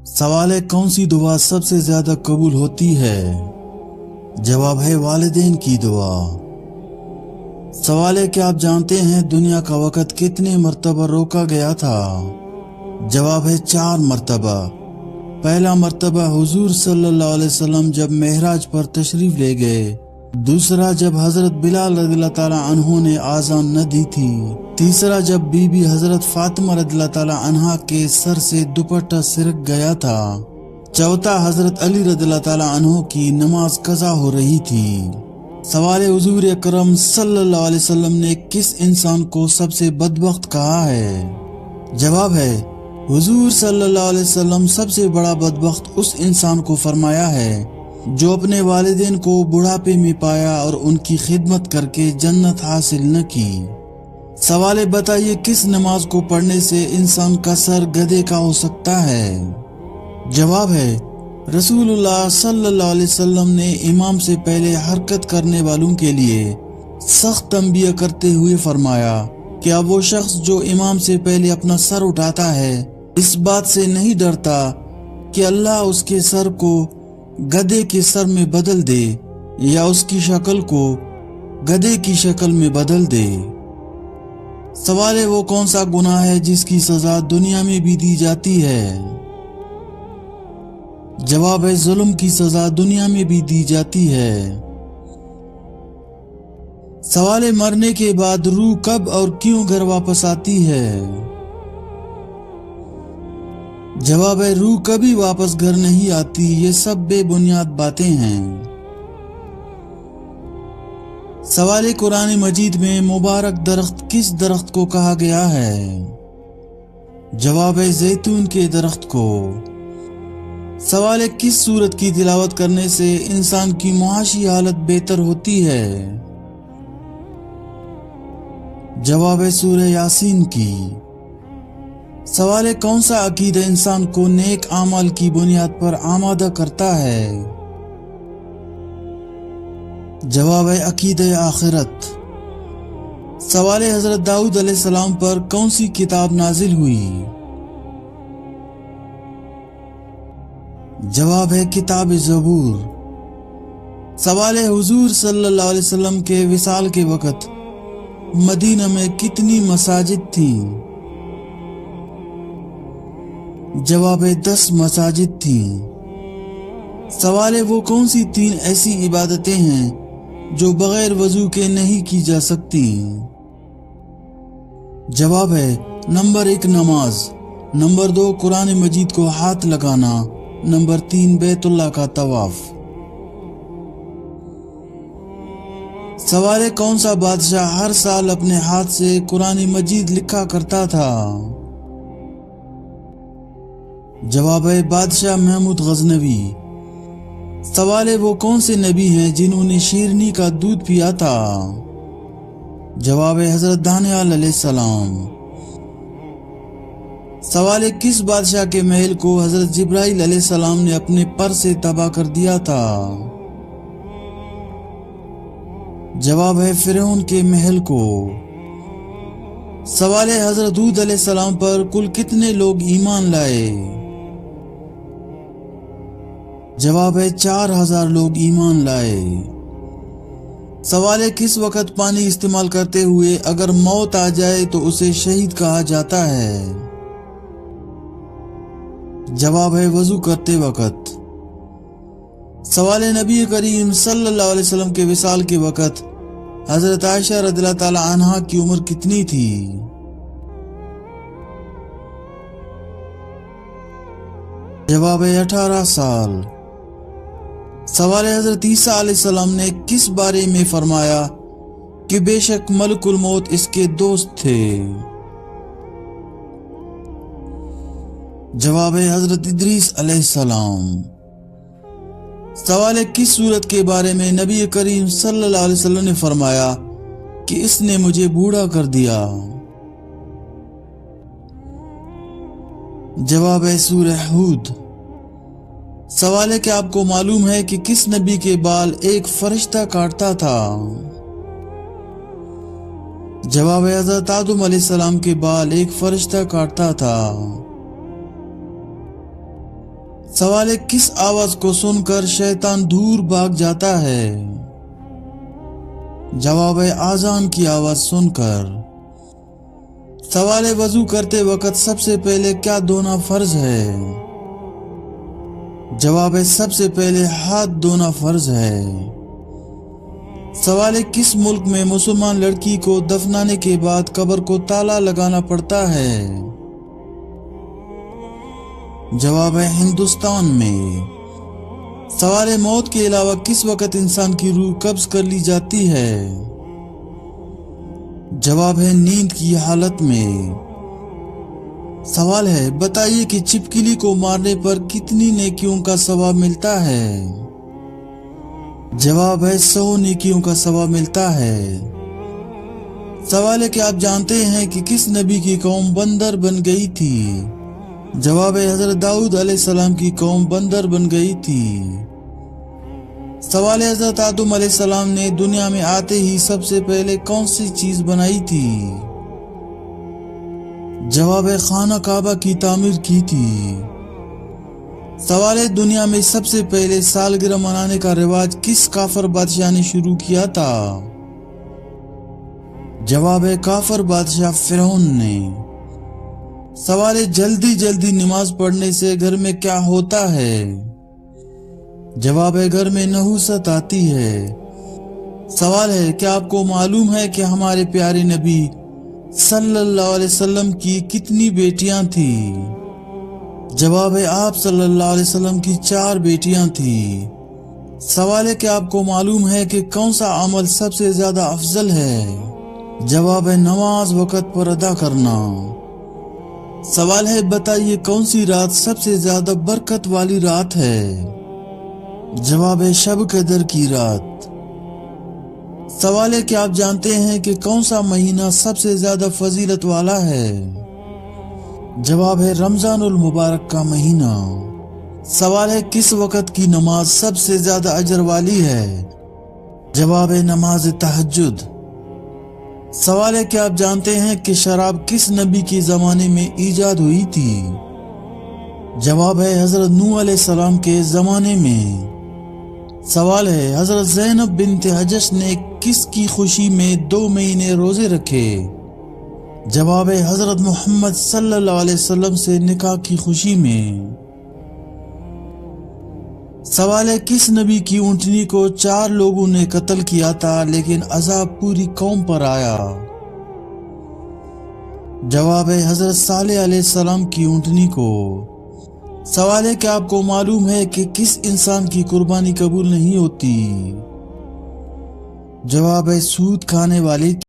सवाल है, कौन सी दुआ सबसे ज्यादा कबूल होती है? जवाब है वालिदैन की दुआ। सवाल है, क्या आप जानते हैं दुनिया का वक़्त कितने मरतबा रोका गया था? जवाब है 4 मरतबा। पहला मरतबा हुजूर सल्लल्लाहु अलैहि वसल्लम जब मेहराज पर तशरीफ ले गए। दूसरा जब हजरत बिलाल रज़ियल्लाहु ताला अन्हु ने आज़ान न दी थी। तीसरा जब बीबी हजरत फातिमा रज़ियल्लाहु ताला अन्हा के सर से दुपट्टा सिरक गया था। चौथा हजरत अली रज़ियल्लाहु ताला अन्हु की नमाज कज़ा हो रही थी। सवाल है, हुजूर अकरम सल्लल्लाहु अलैहि वसल्लम ने किस इंसान को सबसे बदबख्त कहा है? जवाब है, हुजूर सल्लल्लाहु अलैहि वसल्लम सबसे बड़ा बदबख्त उस इंसान को फरमाया है जो अपने वालिदैन को बुढ़ापे में पाया और उनकी खिदमत करके जन्नत हासिल न की। सवाल है, बताइए किस नमाज को पढ़ने से इंसान का सर गधे का हो सकता है? जवाब है, रसूलुल्लाह सल्लल्लाहु अलैहि वसल्लम ने इमाम से पहले हरकत करने वालों के लिए सख्त तंबीह करते हुए फरमाया कि अब वो शख्स जो इमाम से पहले अपना सर उठाता है इस बात से नहीं डरता कि अल्लाह उसके सर को गधे के सर में बदल दे या उसकी शक्ल को गधे की शक्ल में बदल दे। सवाल है, वो कौन सा गुनाह है जिसकी सजा दुनिया में भी दी जाती है? जवाब है, जुल्म की सजा दुनिया में भी दी जाती है। सवाल है, मरने के बाद रूह कब और क्यों घर वापस आती है? जवाब है, रूह कभी वापस घर नहीं आती, ये सब बेबुनियाद बातें हैं। सवाल है, कुरान मजीद में मुबारक दरख्त किस दरख्त को कहा गया है? जवाब है, जैतून के दरख्त को। सवाल है, किस सूरत की तिलावत करने से इंसान की मुआशी हालत बेहतर होती है? जवाब है, सूरह यासीन की। सवाल है, कौन सा अकीदा इंसान को नेक आमाल की बुनियाद पर आमादा करता है? जवाब है, अकीदा आखिरत। सवाल है, हजरत दाऊद अलैहिस्सलाम पर कौन सी किताब नाजिल हुई? जवाब है, किताब ज़बूर। सवाल है, हुजूर सल्लल्लाहु अलैहि वसल्लम के विसाल के वक़्त मदीना में कितनी मसाजिद थीं? जवाब है, 10 मसाजिद थीं। सवाल है, वो कौन सी 3 ऐसी इबादतें हैं जो बगैर वजू के नहीं की जा सकती? जवाब है, नंबर 1 नमाज, नंबर 2 कुरान मजीद को हाथ लगाना, नंबर 3 बैतुल्लाह का तवाफ। सवाल है, कौन सा बादशाह हर साल अपने हाथ से कुरान मजीद लिखा करता था? जवाब है, बादशाह महमूद गजनवी। सवाल है, वो कौन से नबी हैं जिन्होंने शेरनी का दूध पिया था? जवाब है, हजरत दानियाल अलैहिस्सलाम। सवाल है, किस बादशाह के महल को हजरत जिब्राइल अलैहिस्सलाम ने अपने पर से तबाह कर दिया था? जवाब है, फिरौन के महल को। सवाल है, हजरत हूद अलैहिस्सलाम पर कुल कितने लोग ईमान लाए? जवाब है, 4000 लोग ईमान लाए। सवाल है, किस वक़्त पानी इस्तेमाल करते हुए अगर मौत आ जाए तो उसे शहीद कहा जाता है? जवाब है, वजू करते वक़्त। सवाल है, नबी करीम सल्लल्लाहु अलैहि वसल्लम के विसाल के वक़्त हजरत आयशा रज़ियल्लाहु ताला अन्हा की उम्र कितनी थी? जवाब है, 18 साल। सवाल है, हजरत ईसा अलैहिस्सलाम ने किस बारे में फरमाया कि बेशक मलकुल मौत इसके दोस्त थे? जवाब है, हजरत इदरीस अलैहिस्सलाम। सवाल है, किस सूरत के बारे में नबी करीम सल्लल्लाहु अलैहि वसल्लम ने फरमाया कि इसने मुझे बूढ़ा कर दिया? जवाब है, सूरह हूद। सवाल है, कि आपको मालूम है कि किस नबी के बाल एक फरिश्ता काटता था? जवाब है, हजरत आदम अलैहिस्सलाम के बाल एक फरिश्ता काटता था। सवाल है, किस आवाज को सुनकर शैतान दूर भाग जाता है? जवाब है, आजान की आवाज सुनकर। सवाल है, वजू करते वक्त सबसे पहले क्या धोना फर्ज है? जवाब है, सबसे पहले हाथ धोना फर्ज है। सवाल है, किस मुल्क में मुसलमान लड़की को दफनाने के बाद कब्र को ताला लगाना पड़ता है? जवाब है, हिंदुस्तान में। सवाल है, मौत के अलावा किस वक्त इंसान की रूह कब्ज कर ली जाती है? जवाब है, नींद की हालत में। सवाल है, बताइए कि छिपकली को मारने पर कितनी नेकियों का सवाब मिलता है? जवाब है, 100 नेकियों का सवाब मिलता है। सवाल है कि आप जानते हैं कि किस नबी की कौम बंदर बन गई थी? जवाब है, हजरत दाऊद अलैहिस्सलाम की कौम बंदर बन गई थी। सवाल है, हजरत आदम अलैहिस्सलाम ने दुनिया में आते ही सबसे पहले कौन सी चीज बनाई थी? जवाब है, खाना काबा की तामीर की थी। सवाल है, दुनिया में सबसे पहले सालगिरह मनाने का रिवाज किस काफर बादशाह ने शुरू किया था? जवाब है, काफर बादशाह फिरौन ने। सवाल है, जल्दी जल्दी नमाज पढ़ने से घर में क्या होता है? जवाब है, घर में नहुसत आती है। सवाल है, क्या आपको मालूम है कि हमारे प्यारे नबी सल्लल्लाहु अलैहि वसल्लम की कितनी बेटियां थी? जवाब है, आप सल्लल्लाहु अलैहि वसल्लम की 4 बेटियां थी। सवाल है, क्या आपको मालूम है कि कौन सा अमल सबसे ज्यादा अफजल है? जवाब है, नमाज वक्त पर अदा करना। सवाल है, बताइए कौन सी रात सबसे ज्यादा बरकत वाली रात है? जवाब है, शब कदर की रात। सवाल है, क्या आप जानते हैं कि कौन सा महीना सबसे ज्यादा फजीलत वाला है? जवाब है, रमजानुल मुबारक का महीना। सवाल है, किस वक्त की नमाज सबसे ज्यादा अजर वाली है? जवाब है, नमाज तहज्जुद। सवाल है, क्या आप जानते हैं कि शराब किस नबी के जमाने में ईजाद हुई थी? जवाब है, हजरत नूह अलैहिस्सलाम के जमाने में। सवाल है, हजरत ज़ैनब बिन्त हजश ने किसकी खुशी में 2 महीने रोजे रखे? जवाब है, हजरत मोहम्मद सल्लल्लाहु अलैहि वसल्लम से निकाह की खुशी में। सवाल है, किस नबी की ऊंटनी को 4 लोगों ने कत्ल किया था लेकिन अजाब पूरी कौम पर आया? जवाब है, हजरत सालेह अलैहिस्सलाम की ऊंटनी को। सवाल है, क्या आपको मालूम है कि किस इंसान की कुर्बानी कबूल नहीं होती? जवाब है, सूद खाने वाले